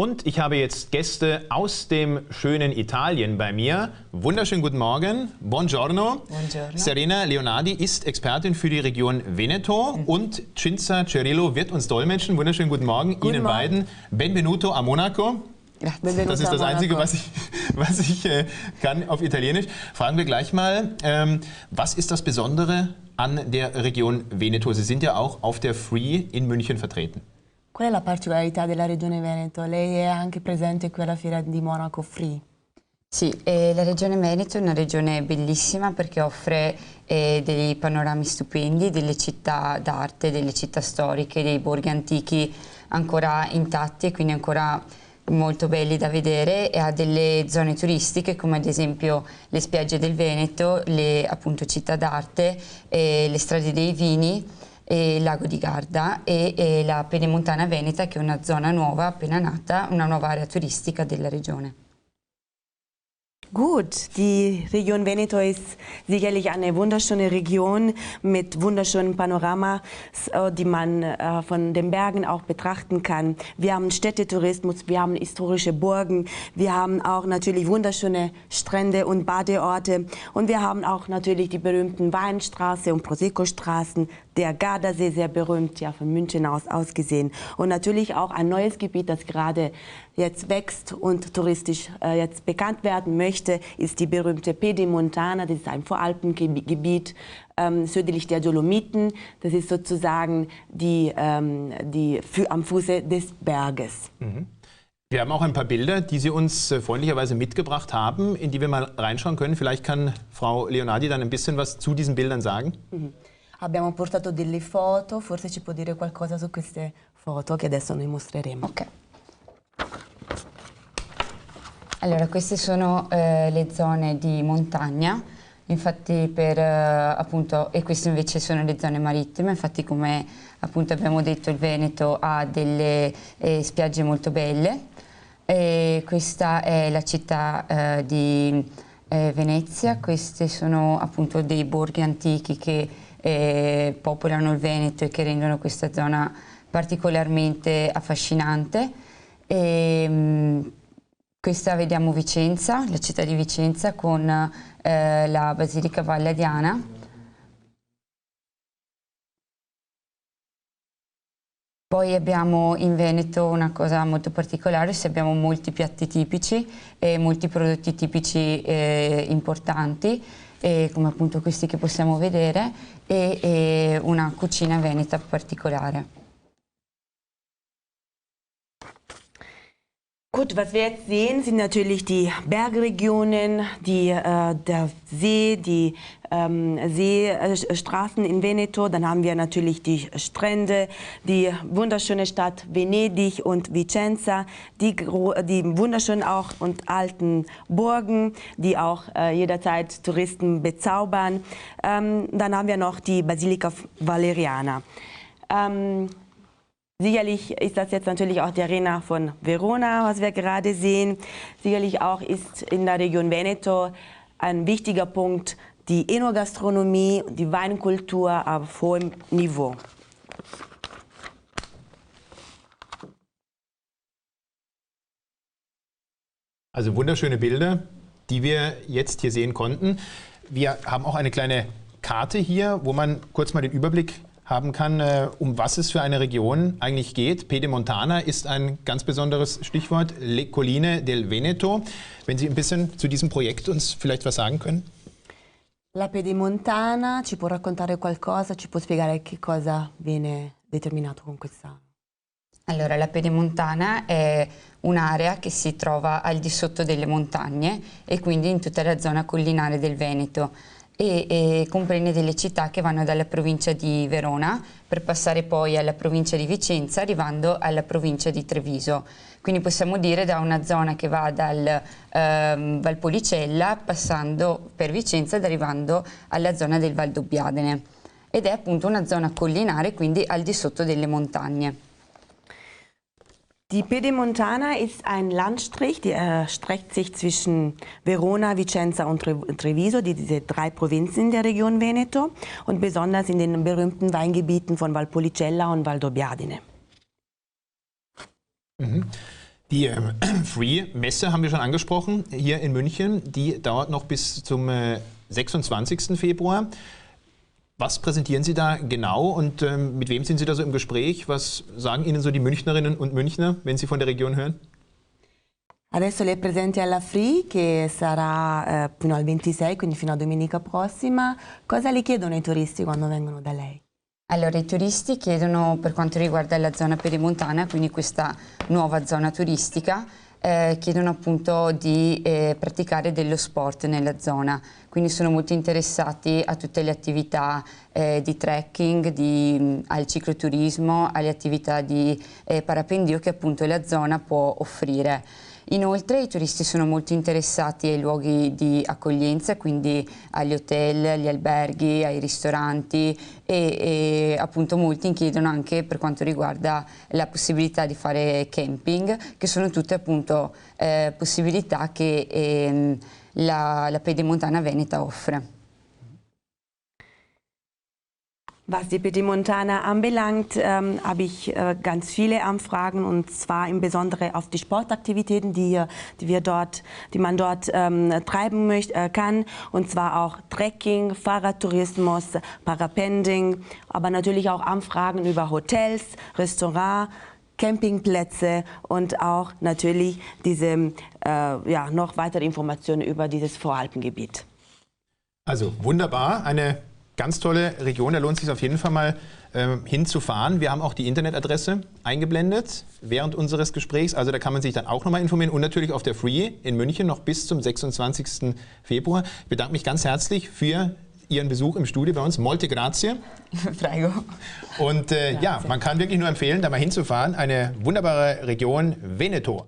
Und ich habe jetzt Gäste aus dem schönen Italien bei mir. Wunderschönen guten Morgen. Buongiorno. Buongiorno. Serena Leonardi ist Expertin für die Region Veneto und Cinzia Cirillo wird uns dolmetschen. Wunderschönen guten Morgen Ihnen beiden. Benvenuto a Monaco. Das ist das Einzige, was ich kann auf Italienisch. Fragen wir gleich mal, was ist das Besondere an der Region Veneto? Sie sind ja auch auf der Free in München vertreten. Qual è la particolarità della regione Veneto? Lei è anche presente qui alla fiera di Monaco Free. Sì, la regione Veneto è una regione bellissima perché offre dei panorami stupendi, delle città d'arte, delle città storiche, dei borghi antichi ancora intatti e quindi ancora molto belli da vedere, e ha delle zone turistiche come ad esempio le spiagge del Veneto, le appunto città d'arte, le strade dei vini, il lago di Garda e la Pedemontana Veneta, che è una zona nuova appena nata, una nuova area turistica della regione. Gut, die Region Veneto ist sicherlich eine wunderschöne Region mit wunderschönen Panoramas, die man von den Bergen auch betrachten kann. Wir haben Städtetourismus, wir haben historische Burgen, wir haben auch natürlich wunderschöne Strände und Badeorte und wir haben auch natürlich die berühmten Weinstraße und Prosecco-Straßen, der Gardasee, sehr berühmt, ja von München aus gesehen. Und natürlich auch ein neues Gebiet, das gerade jetzt wächst und touristisch jetzt bekannt werden möchte, ist die berühmte Pedemontana. Das ist ein Voralpengebiet südlich der Dolomiten. Das ist sozusagen am Fuße des Berges. Mhm. Wir haben auch ein paar Bilder, die Sie uns freundlicherweise mitgebracht haben, in die wir mal reinschauen können. Vielleicht kann Frau Leonardi dann ein bisschen was zu diesen Bildern sagen. Mhm. Abbiamo portato delle foto, forse ci può dire qualcosa su queste foto che adesso noi mostreremo. Ok. Allora, queste sono le zone di montagna, infatti appunto, e queste invece sono le zone marittime, infatti come appunto abbiamo detto il Veneto ha delle spiagge molto belle. Questa è la città di Venezia, questi sono appunto dei borghi antichi che popolano il Veneto e che rendono questa zona particolarmente affascinante. Questa vediamo Vicenza, la città di Vicenza con la Basilica Valladiana. Poi abbiamo in Veneto una cosa molto particolare, abbiamo molti piatti tipici e molti prodotti tipici importanti, come appunto questi che possiamo vedere, e una cucina veneta particolare. Gut, was wir jetzt sehen, sind natürlich die Bergregionen, der See, die Seestraßen in Veneto. Dann haben wir natürlich die Strände, die wunderschöne Stadt Venedig und Vicenza, die wunderschönen auch und alten Burgen, die auch jederzeit Touristen bezaubern. Dann haben wir noch die Basilica Valeriana. Sicherlich ist das jetzt natürlich auch die Arena von Verona, was wir gerade sehen. Sicherlich auch ist in der Region Veneto ein wichtiger Punkt die Enogastronomie, die Weinkultur auf hohem Niveau. Also wunderschöne Bilder, die wir jetzt hier sehen konnten. Wir haben auch eine kleine Karte hier, wo man kurz mal den Überblick haben kann, um was es für eine Region eigentlich geht. Pedemontana ist ein ganz besonderes Stichwort, Le Colline del Veneto. Wenn Sie ein bisschen zu diesem Projekt uns vielleicht was sagen können? La Pedemontana ci può raccontare qualcosa, ci può spiegare che cosa viene determinato con questa? Allora, la Pedemontana è un'area che si trova al di sotto delle montagne e quindi in tutta la zona collinare del Veneto. E comprende delle città che vanno dalla provincia di Verona per passare poi alla provincia di Vicenza, arrivando alla provincia di Treviso. Quindi possiamo dire da una zona che va dal Valpolicella, passando per Vicenza ed arrivando alla zona del Valdobbiadene. Ed è appunto una zona collinare, quindi al di sotto delle montagne. Die Pedemontana ist ein Landstrich, die erstreckt sich zwischen Verona, Vicenza und Treviso, diese drei Provinzen der Region Veneto und besonders in den berühmten Weingebieten von Valpolicella und Valdobbiadene. Mhm. Die Free-Messe haben wir schon angesprochen, hier in München. Die dauert noch bis zum 26. Februar. Was präsentieren Sie da genau und mit wem sind Sie da so im Gespräch? Was sagen Ihnen so die Münchnerinnen und Münchner, wenn Sie von der Region hören? Adesso lei è presente alla Free, che sarà fino al 26, quindi fino a domenica prossima. Cosa le chiedono i turisti quando vengono da lei? Allora, i turisti chiedono, per quanto riguarda la zona pedemontana, quindi questa nuova zona turistica, chiedono appunto di praticare dello sport nella zona, quindi sono molto interessati a tutte le attività di trekking, al cicloturismo, alle attività di parapendio che appunto la zona può offrire. Inoltre i turisti sono molto interessati ai luoghi di accoglienza, quindi agli hotel, agli alberghi, ai ristoranti e appunto molti chiedono anche per quanto riguarda la possibilità di fare camping, che sono tutte appunto possibilità che la Pedemontana Veneta offre. Was die Pedemontana anbelangt, habe ich ganz viele Anfragen und zwar im Besonderen auf die Sportaktivitäten, die man dort treiben kann, und zwar auch Trekking, Fahrradtourismus, Parapending, aber natürlich auch Anfragen über Hotels, Restaurants, Campingplätze und auch natürlich diese noch weitere Informationen über dieses Voralpengebiet. Also wunderbar, eine ganz tolle Region, da lohnt es sich auf jeden Fall mal hinzufahren. Wir haben auch die Internetadresse eingeblendet während unseres Gesprächs, also da kann man sich dann auch nochmal informieren und natürlich auf der Free in München noch bis zum 26. Februar. Ich bedanke mich ganz herzlich für Ihren Besuch im Studio bei uns. Molte grazie. Prego. Und ja, man kann wirklich nur empfehlen, da mal hinzufahren. Eine wunderbare Region Veneto.